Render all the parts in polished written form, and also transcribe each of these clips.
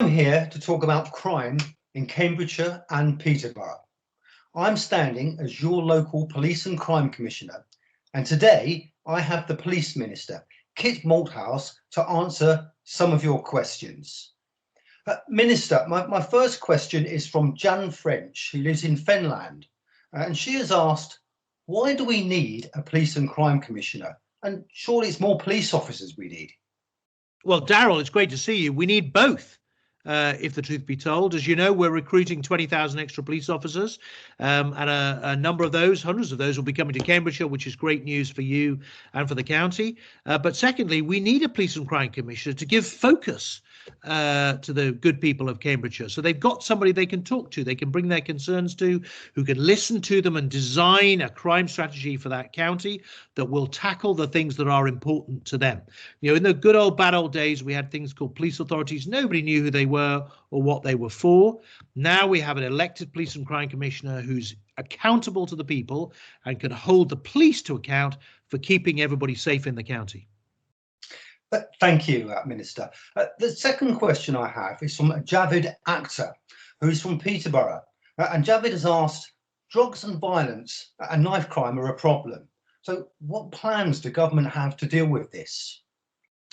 I'm here to talk about crime in Cambridgeshire and Peterborough. I'm standing as your local Police and Crime Commissioner, and today I have the Police Minister, Kit Malthouse, to answer some of your questions. Minister, my first question is from Jan French, who lives in Fenland, and she has asked, why do we need a Police and Crime Commissioner? And surely it's more police officers we need. Well, Darryl, it's great to see you. We need both. If the truth be told, as you know, we're recruiting 20,000 extra police officers, and a number of those, hundreds of those, will be coming to Cambridgeshire, which is great news for you and for the county. But secondly, we need a police and crime commissioner to give focus to the good people of Cambridgeshire. So they've got somebody they can talk to, they can bring their concerns to, who can listen to them and design a crime strategy for that county that will tackle the things that are important to them. You know, in the good old bad old days, we had things called police authorities. Nobody knew who they were or what they were for. Now we have an elected police and crime commissioner who's accountable to the people and can hold the police to account for keeping everybody safe in the county. Thank you, Minister. The second question I have is from Javid Akhtar, who is from Peterborough. And Javid has asked, drugs and violence and knife crime are a problem. So what plans do government have to deal with this?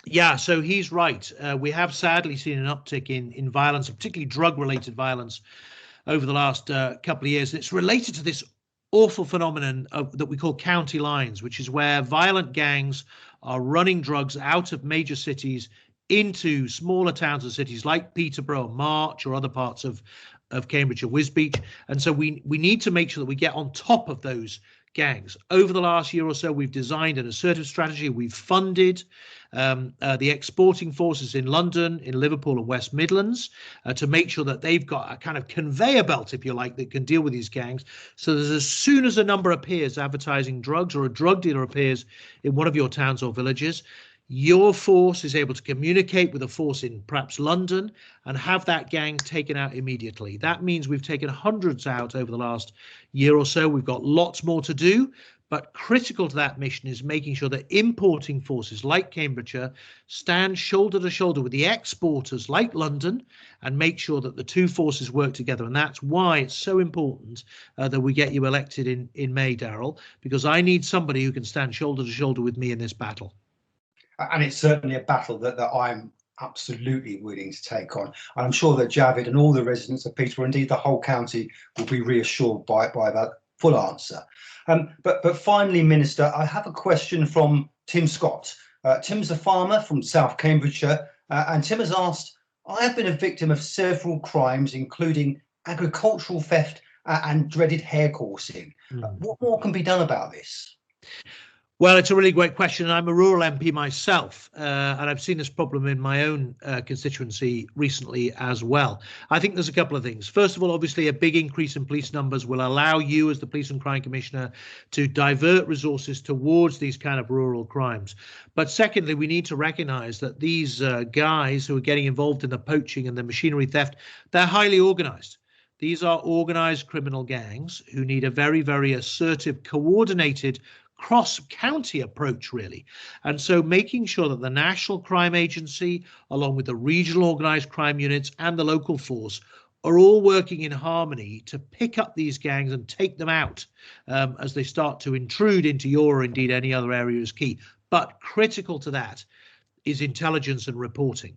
Yeah, so he's right. We have sadly seen an uptick in violence, particularly drug-related violence, over the last couple of years. It's related to this awful phenomenon that we call county lines, which is where violent gangs are running drugs out of major cities into smaller towns and cities like Peterborough, March, or other parts of Cambridgeshire, Wisbech. And so we need to make sure that we get on top of those gangs. Over the last year or so, we've designed an assertive strategy. We've funded the exporting forces in London, in Liverpool and West Midlands to make sure that they've got a kind of conveyor belt, if you like, that can deal with these gangs. So that as soon as a number appears advertising drugs or a drug dealer appears in one of your towns or villages, your force is able to communicate with a force in perhaps London and have that gang taken out immediately. That means we've taken hundreds out over the last year or so. We've got lots more to do, but critical to that mission is making sure that importing forces like Cambridgeshire stand shoulder to shoulder with the exporters like London and make sure that the two forces work together. And that's why it's so important that we get you elected in May, Darryl, because I need somebody who can stand shoulder to shoulder with me in this battle. And it's certainly a battle that I'm absolutely willing to take on. And I'm sure that Javid and all the residents of Peterborough, indeed the whole county, will be reassured by that full answer. But finally, Minister, I have a question from Tim Scott. Tim's a farmer from South Cambridgeshire, and Tim has asked, I have been a victim of several crimes, including agricultural theft and dreaded hare coursing. What more can be done about this? Well, it's a really great question. I'm a rural MP myself, and I've seen this problem in my own constituency recently as well. I think there's a couple of things. First of all, obviously, a big increase in police numbers will allow you as the Police and Crime Commissioner to divert resources towards these kind of rural crimes. But secondly, we need to recognise that these guys who are getting involved in the poaching and the machinery theft, they're highly organised. These are organised criminal gangs who need a very, very assertive, coordinated cross-county approach, really. And so making sure that the National Crime Agency, along with the regional organised crime units and the local force, are all working in harmony to pick up these gangs and take them out as they start to intrude into your or indeed any other area is key. But critical to that is intelligence and reporting.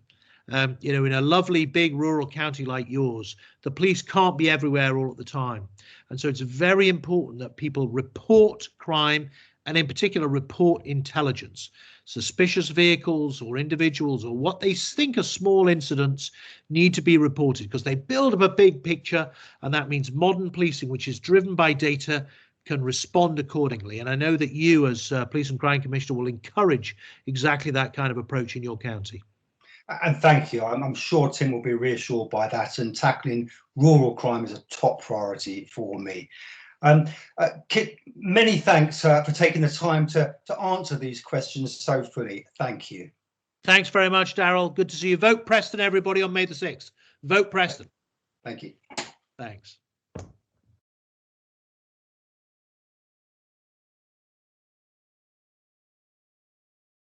You know, in a lovely big rural county like yours, the police can't be everywhere all at the time. And so it's very important that people report crime and in particular report intelligence. Suspicious vehicles or individuals or what they think are small incidents need to be reported because they build up a big picture, and that means modern policing, which is driven by data, can respond accordingly. And I know that you as Police and Crime Commissioner will encourage exactly that kind of approach in your county. And thank you. I'm sure Tim will be reassured by that, and tackling rural crime is a top priority for me. Kit, many thanks for taking the time to answer these questions so fully. Thank you. Thanks very much, Darryl. Good to see you. Vote Preston, everybody, on May the 6th. Vote Preston. Thank you. Thanks.